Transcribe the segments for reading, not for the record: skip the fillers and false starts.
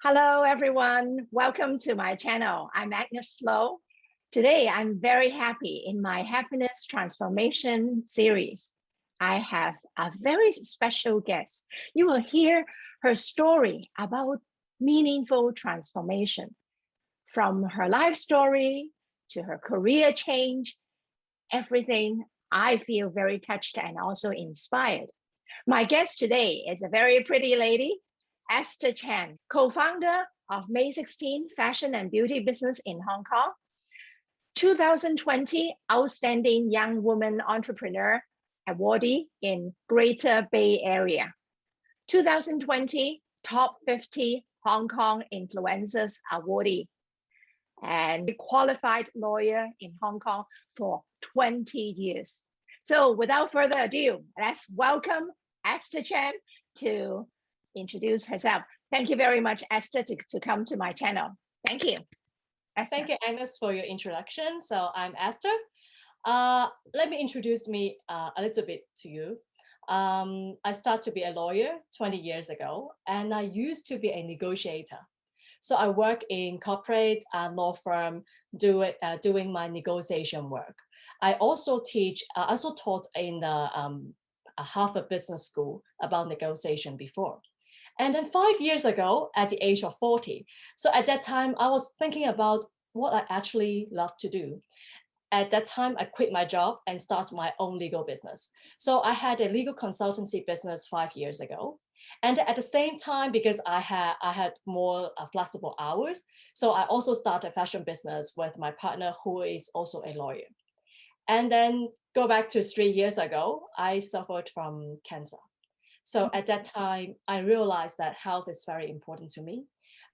Hello, everyone. Welcome to my channel. I'm Agnes Low. Today, I'm very happy in my Happiness Transformation series. I have a very special guest. You will hear her story about meaningful transformation, from her life story to her career change, everything. I feel very touched and also inspired. My guest today is a very pretty lady, Astor Chan, co-founder of May16 Fashion and Beauty business in Hong Kong. 2020 Outstanding Young Woman Entrepreneur awardee in Greater Bay Area. 2020 Top 50 Hong Kong Influencers awardee. And qualified lawyer in Hong Kong for 20 years. So without further ado, let's welcome Astor Chan to introduce herself. Thank you very much, Astor, to come to my channel. Thank you. Astor. Thank you, Agnes, for your introduction. So I'm Astor. Let me introduce me a little bit to you. I started to be a lawyer 20 years ago, and I used to be a negotiator. So I work in corporate and law firm doing my negotiation work. I also taught in the Harvard Business School about negotiation before. And then 5 years ago, at the age of 40, so at that time, I was thinking about what I actually love to do. At that time, I quit my job and started my own legal business. So I had a legal consultancy business 5 years ago. And at the same time, because I had more flexible hours, so I also started a fashion business with my partner, who is also a lawyer. And then go back to 3 years ago, I suffered from cancer. So at that time, I realized that health is very important to me,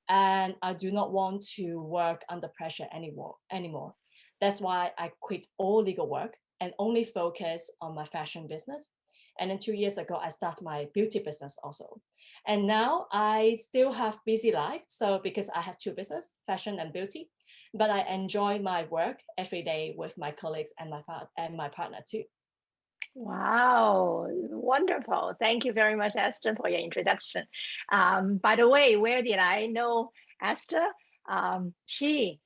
and I do not want to work under pressure anymore. That's why I quit all legal work and only focus on my fashion business. And then 2 years ago, I started my beauty business also. And now I still have busy life. So because I have two businesses, fashion and beauty, but I enjoy my work every day with my colleagues and my partner too. Wow, wonderful. Thank you very much, Astor, for your introduction. By the way, where did I know Astor? She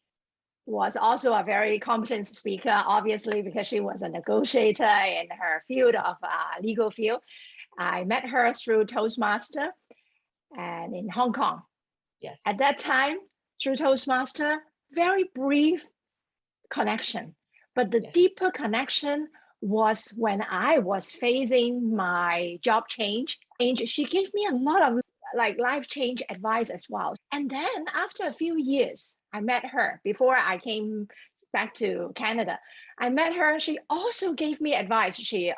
was also a very competent speaker, obviously, because she was a negotiator in her field of legal field. I met her through Toastmaster and in Hong Kong. Yes. At that time, through Toastmaster, very brief connection, but the deeper connection was when I was facing my job change. She gave me a lot of life change advice as well. And then after a few years, I met her before I came back to Canada. I met her. She also gave me advice. She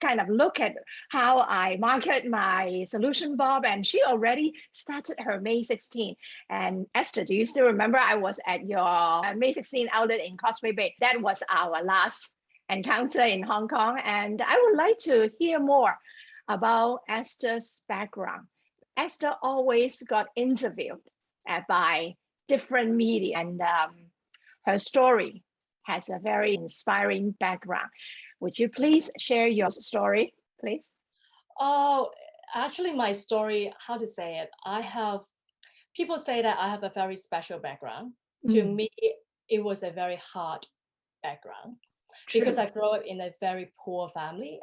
kind of looked at how I market my solution bob, and she already started her May16. And Astor, do you still remember I was at your May16 outlet in Causeway Bay? That was our last encounter in Hong Kong. And I would like to hear more about Astor's background. Astor always got interviewed by different media, and her story has a very inspiring background. Would you please share your story, please? Oh, actually, my story, how to say it, people say that I have a very special background. To me, it was a very hard background. True. Because I grew up in a very poor family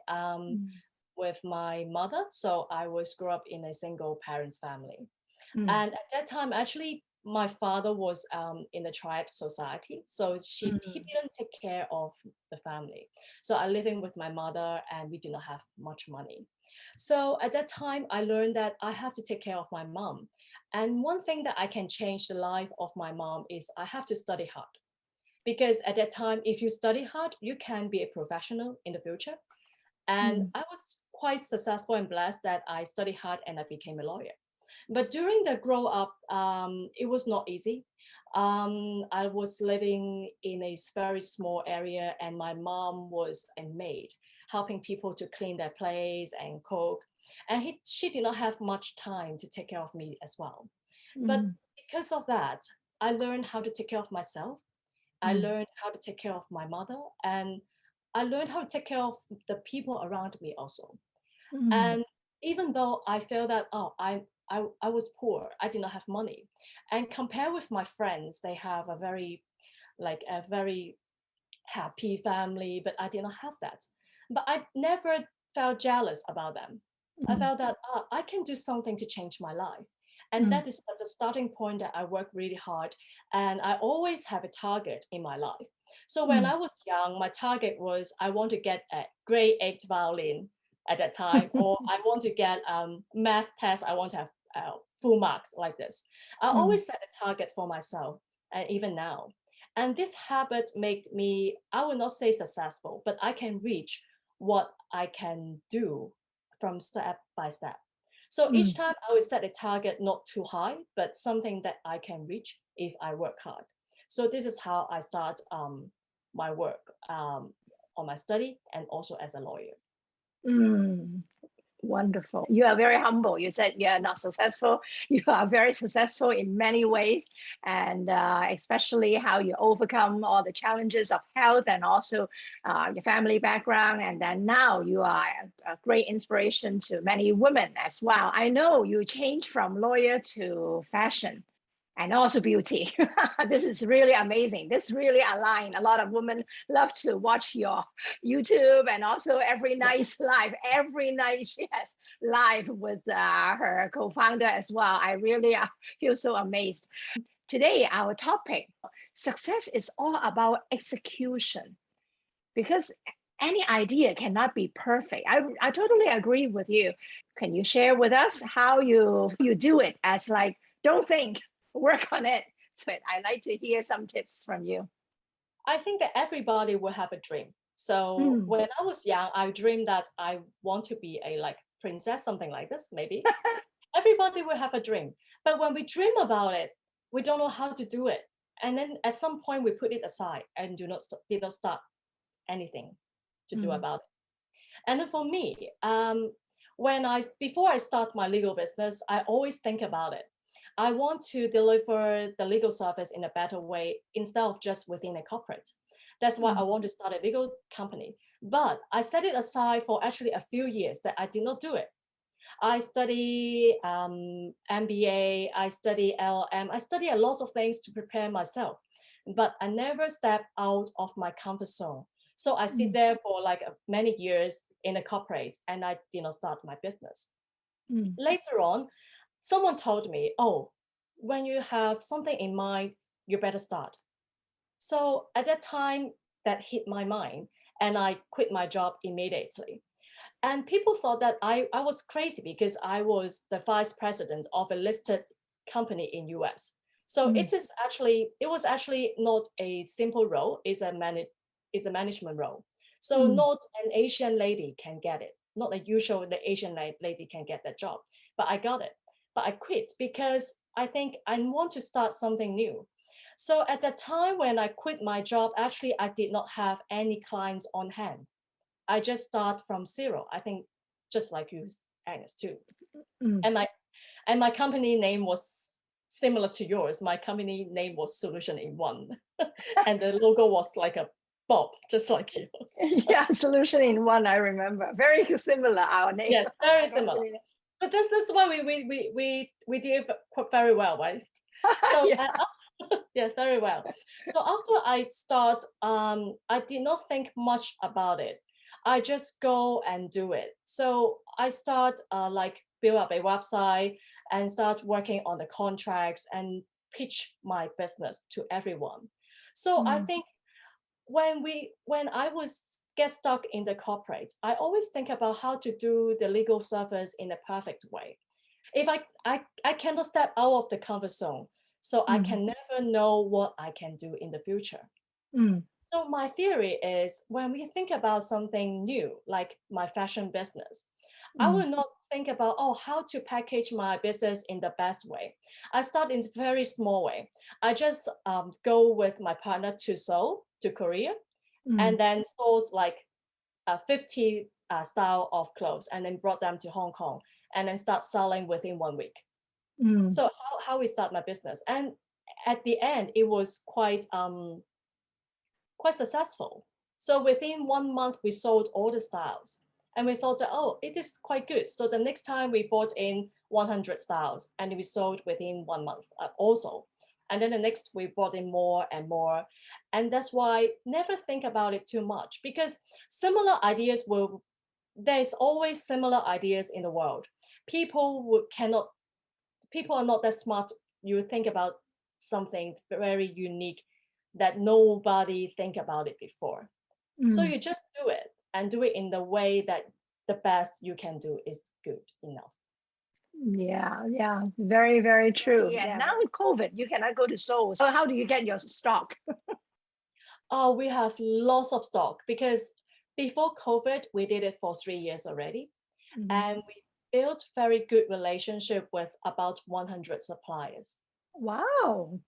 with my mother. So I grew up in a single parents family. And at that time, actually, my father was in the triad society. So he didn't take care of the family. So I living with my mother, and we did not have much money. So at that time, I learned that I have to take care of my mom. And one thing that I can change the life of my mom is I have to study hard. Because at that time, if you study hard, you can be a professional in the future. And I was quite successful and blessed that I studied hard and I became a lawyer. But during the grow up, it was not easy. I was living in a very small area, and my mom was a maid, helping people to clean their place and cook. And she did not have much time to take care of me as well. But because of that, I learned how to take care of myself. I learned how to take care of my mother, and I learned how to take care of the people around me also. And even though I felt that, I was poor. I did not have money. And compare with my friends, they have a very happy family, but I did not have that. But I never felt jealous about them. I Mm, felt that I can do something to change my life. And mm, that is the starting point that I work really hard. And I always have a target in my life. So when mm. I was young, my target was I want to get a grade 8 violin at that time, or I want to get math test, I want to have full marks like this. I Mm, always set a target for myself, and even now. And this habit made me, I will not say successful, but I can reach what I can do from step by step. So each mm. time I will set a target not too high, but something that I can reach if I work hard. So this is how I start my work on my study and also as a lawyer. Mm. Wonderful. You are very humble. You said you are not successful. You are very successful in many ways, and especially how you overcome all the challenges of health and also your family background. And then now you are a great inspiration to many women as well. I know you changed from lawyer to fashion and also beauty. This is really amazing. This really aligned. A lot of women love to watch your YouTube and also every night's live. Every night she has live with her co-founder as well. I really feel so amazed. Today, our topic, success is all about execution because any idea cannot be perfect. I totally agree with you. Can you share with us how you do it as like, don't think, work on it. So I'd like to hear some tips from you. I think that everybody will have a dream. So Mm. when I was young, I dreamed that I want to be a like princess, something like this, maybe. Everybody will have a dream. But when we dream about it, we don't know how to do it. And then at some point we put it aside and did not start anything to do Mm. about it. And then for me, before I start my legal business, I always think about it. I want to deliver the legal service in a better way instead of just within a corporate. That's why I Mm. want to start a legal company. But I set it aside for actually a few years that I did not do it. I study MBA, I study LM, I study a lot of things to prepare myself, but I never step out of my comfort zone. So I sit Mm. there for like many years in a corporate and I did not start my business. Mm. Later on, someone told me, oh, when you have something in mind, you better start. So at that time, that hit my mind and I quit my job immediately. And people thought that I was crazy because I was the vice president of a listed company in US. So Mm. it was actually not a simple role, it's a management role. So Mm. not an Asian lady can get it. Not a usual the Asian lady can get that job. But I got it. But I quit because I think I want to start something new. So at the time when I quit my job, actually I did not have any clients on hand. I just start from zero. I think just like you, Agnes, too. Mm. And my company name was similar to yours. My company name was Solution in One, and the logo was like a bob, just like yours. Yeah, solution in one. I remember. Very similar. Our name, Yes, very similar. company. But that's why we did very well, right? So Yeah. yeah, very well. So after I start, I did not think much about it. I just go and do it. So I start like build up a website and start working on the contracts and pitch my business to everyone. So I Mm. think when I was get stuck in the corporate, I always think about how to do the legal service in a perfect way. If I cannot step out of the comfort zone, so I Mm. can never know what I can do in the future. Mm. So my theory is when we think about something new, like my fashion business, I Mm. will not think about, oh, how to package my business in the best way. I start in a very small way. I just go with my partner to Seoul, to Korea, Mm. and then source like 50 style of clothes and then brought them to Hong Kong and then start selling within 1 week. Mm. So how we start my business. And at the end, it was quite successful. So within 1 month, we sold all the styles. And we thought, oh, it is quite good. So the next time we bought in 100 styles and we sold within 1 month also. And then the next we brought in more and more. And that's why never think about it too much, because similar ideas there's always similar ideas in the world. People are not that smart. You think about something very unique that nobody think about it before. So you just do it and do it in the way that the best you can do is good enough. Yeah, very, very true. Yeah. Now with COVID, you cannot go to Seoul. So how do you get your stock? Oh, we have lots of stock because before COVID, we did it for 3 years already. And we built very good relationship with about 100 suppliers. Wow.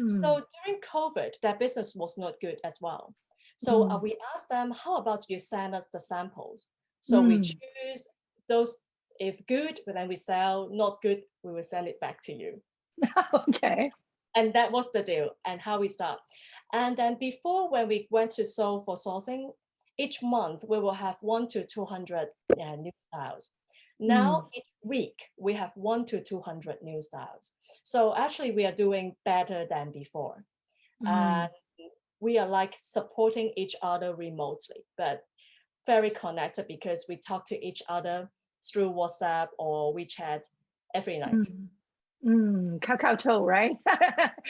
So during COVID, their business was not good as well. So we asked them, how about you send us the samples? So we choose those, if good, but then we sell, not good, we will send it back to you. Okay. And that was the deal and how we start. And then before, when we went to Seoul for sourcing, each month we will have 100 to 200 new styles. Now each week we have 100 to 200 new styles. So actually we are doing better than before. And we are like supporting each other remotely, but very connected because we talk to each other through WhatsApp or WeChat every night. KakaoTalk, right?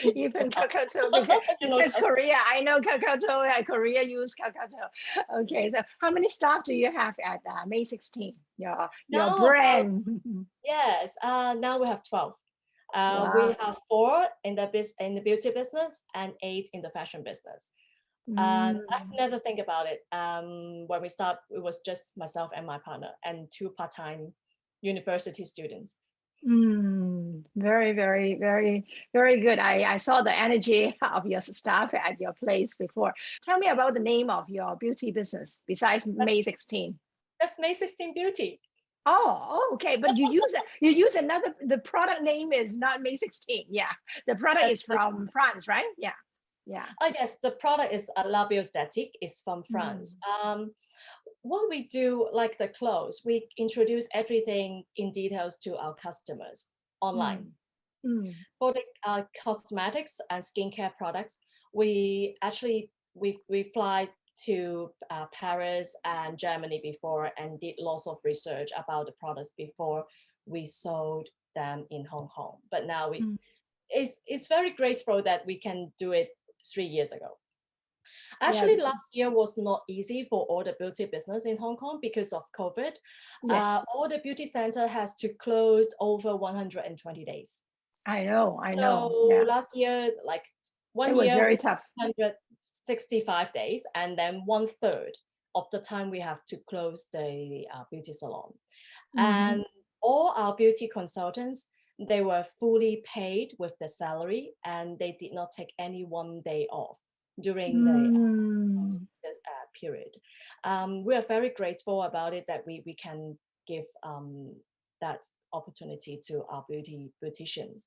Even KakaoTalk, because Korea, I know KakaoTalk, Korea use KakaoTalk. Okay, so how many staff do you have at May16, your brand? Yes, now we have 12. Wow. We have 4 in the beauty business and 8 in the fashion business. And I've never think about it. When we start, it was just myself and my partner and 2 part-time university students. Very, very, very, very good. I saw the energy of your staff at your place before. Tell me about the name of your beauty business besides May16. That's May16 Beauty. Oh, okay. But you use another, the product name is not May16. Yeah. The product is from France, right? Yeah. Yeah. Oh, yes. The product is 𝑙𝑎𝑏𝑜𝑠𝑡. It's from France. What we do, like the clothes, we introduce everything in details to our customers online. For the cosmetics and skincare products, we fly to Paris and Germany before and did lots of research about the products before we sold them in Hong Kong. But now it's very graceful that we can do it 3 years ago. Actually, last year was not easy for all the beauty business in Hong Kong because of COVID. Yes. All the beauty center has to close over 120 days. I know. So last year, like it was very tough. 165 days, and then 1/3 of the time we have to close the beauty salon. And all our beauty consultants, they were fully paid with the salary, and they did not take any 1 day off during the period. We are very grateful about it that we can give that opportunity to our beauticians,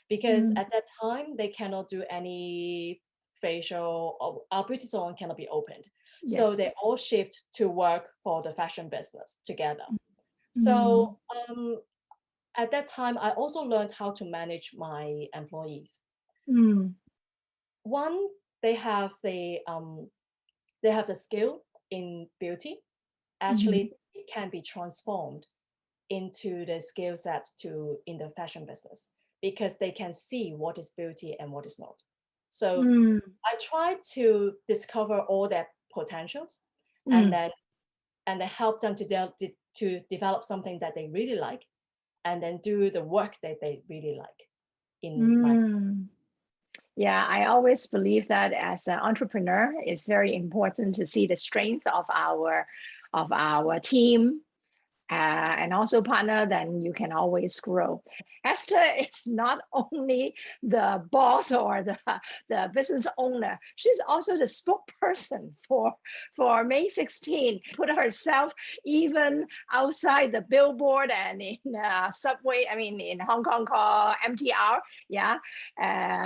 because at that time they cannot do any facial, or our beauty salon cannot be opened. So they all shift to work for the fashion business together. So at that time, I also learned how to manage my employees. One, they have the skill in beauty. Actually, it can be transformed into the skill set in the fashion business, because they can see what is beauty and what is not. So I try to discover all their potentials and then help them to develop something that they really like, and then do the work that they really like in my. Yeah, I always believe that as an entrepreneur, it's very important to see the strength of our team and also partner, then you can always grow. Esther is not only the boss or the business owner, she's also the spokesperson for May16, put herself even outside the billboard and in subway, I mean, in Hong Kong called MTR. Yeah,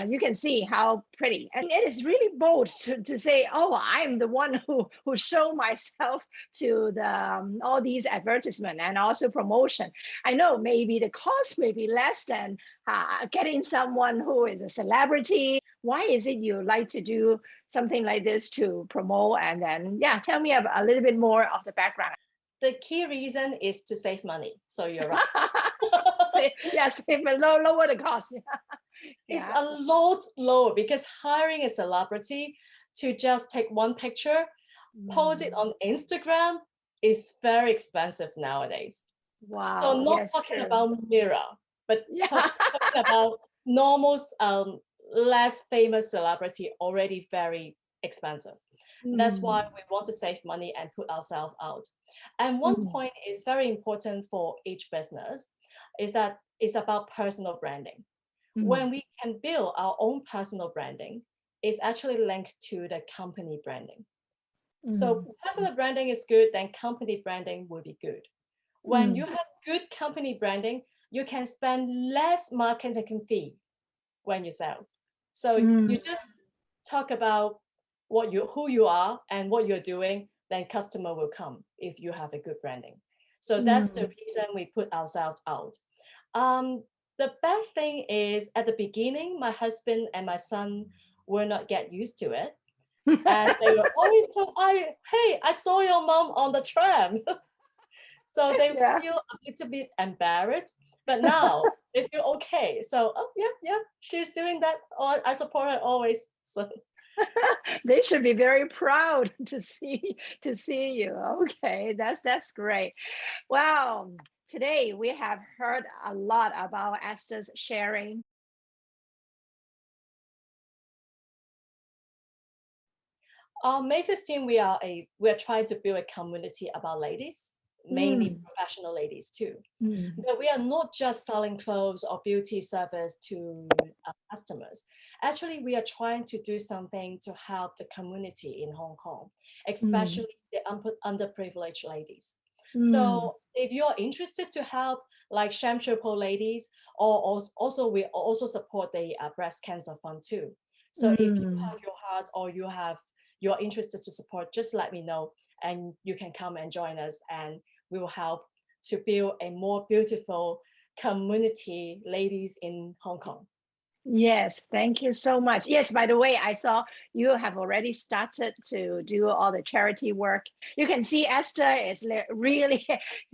you can see how pretty. And it is really bold to say, oh, I'm the one who show myself to the all these advertisements and also promotion. I know maybe the cost may be less than getting someone who is a celebrity. Why is it you like to do something like this to promote? And then, yeah, tell me a little bit more of the background. The key reason is to save money. So you're right. Yes, lower the cost. It's a lot lower because hiring a celebrity to just take one picture, post it on Instagram is very expensive nowadays. Wow. So not talking about mirror, but talking about normal, less famous celebrity already very expensive. That's why we want to save money and put ourselves out. And one point is very important for each business is that it's about personal branding. When we can build our own personal branding, it's actually linked to the company branding. So personal branding is good, then company branding will be good. When you have good company branding, you can spend less marketing fee when you sell. So you just talk about who you are and what you're doing, then customer will come if you have a good branding. So that's the reason we put ourselves out. The bad thing is at the beginning, my husband and my son were not get used to it. And they were always told, hey, I saw your mom on the tram. So they feel a little bit embarrassed, but now they feel okay. So, oh, yeah, she's doing that. I support her always. So they should be very proud to see you. Okay, that's great. Wow, today we have heard a lot about Esther's sharing. May16, we are trying to build a community about ladies, mainly professional ladies too. But we are not just selling clothes or beauty service to customers. Actually, we are trying to do something to help the community in Hong Kong, especially the underprivileged ladies. So if you're interested to help like 𝐻𝑎𝑝𝑝𝑖𝑛𝑒 ladies, or also we also support the breast cancer fund too. So if you have your heart or you're interested to support, just let me know and you can come and join us and we will help to build a more beautiful community ladies in Hong Kong. Yes, thank you so much. Yes, by the way, I saw you have already started to do all the charity work. You can see Esther is really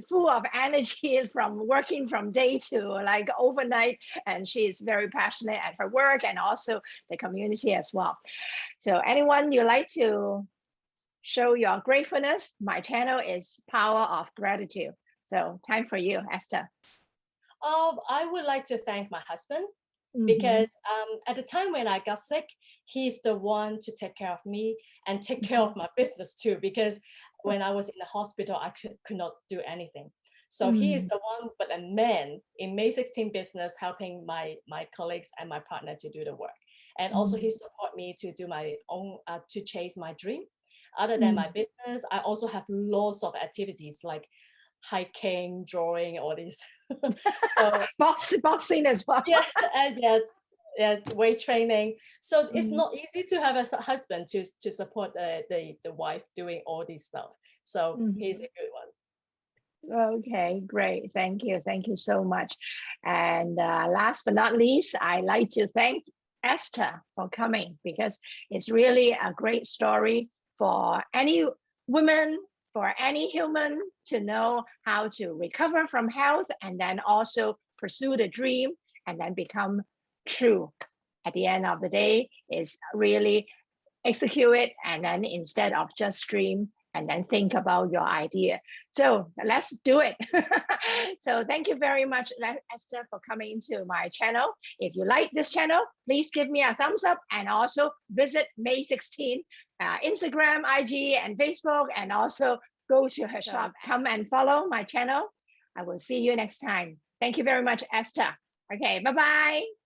full of energy from working from day to like overnight, and she is very passionate at her work and also the community as well. So anyone you like to show your gratefulness, my channel is Power of Gratitude. So time for you, Esther. I would like to thank my husband because at the time when I got sick, he's the one to take care of me and take care of my business too, because when I was in the hospital, I could not do anything. So he is the one, but a man in May16 business, helping my colleagues and my partner to do the work. And also he support me to do my own, to chase my dream. Other than my business, I also have lots of activities like hiking, drawing, all these. So, boxing as well. Yeah, and weight training. So it's not easy to have a husband to support the wife doing all this stuff. So he's a good one. Okay, great. Thank you so much. And last but not least, I like to thank Esther for coming, because it's really a great story for any woman, for any human to know how to recover from health and then also pursue the dream and then become true. At the end of the day, is really execute it, and then instead of just dream and then think about your idea. So let's do it. So thank you very much, Esther, for coming to my channel. If you like this channel, please give me a thumbs up and also visit May16 Instagram, IG, and Facebook, and also go to her shop. Come and follow my channel. I will see you next time. Thank you very much, Esther. Okay, bye-bye.